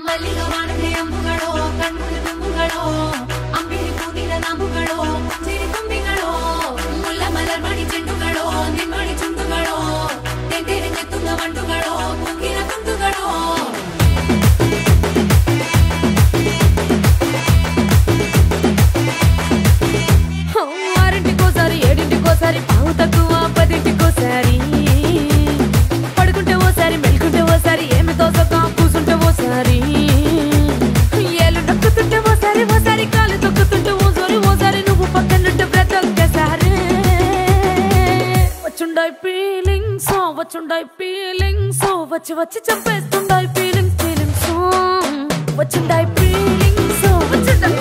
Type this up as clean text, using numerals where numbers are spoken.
ಮಲ್ಲಿಗೆ ವಾಣದೆ ಅಂಬುಗಳೋ ಕಣ್ಮುಡಿ ತುಂಬುಗಳೋ ಅಂಬಿಳಿ ಪೂನಿನ ನಾಂಬುಗಳೋ ಸಿರಿ ತುಂಬಿಗಳೋ ಮುಲ್ಲ ಮಲರ್ ಮಣಿ ಚೆಂಡುಗಳೋ ನಿಮ್ಮಣಿ ಚುಂಡುಗಳೋ ತೆಂಟೆರೆ ತುಂಗ ಮಂಡುಗಳೋ ಮುಗಿನ ತುಂಡುಗಳೋ ఆరింటికోసారి ఏడింటికోసారి పావు తక్కువ పదింటికోసారి పడుకుంటే ఓసారి మెలుకుంటే ఓసారి ఏమి తోసక కూసుంటే ఓసారి ఏలు నొక్కుతుంటే ఓసారి ఓసారి కాలు తొక్కుతుంటే ఓసారి నువ్వు పక్కనుంటే ప్రతి ఒక్కసారి వచ్చుండాయి ఫీలింగ్స్ వచ్చి వచ్చి చంపేస్తుండాయి ఫీలింగ్స్ వచ్చుండాయి ఫీలింగ్స్ వచ్చుండాయి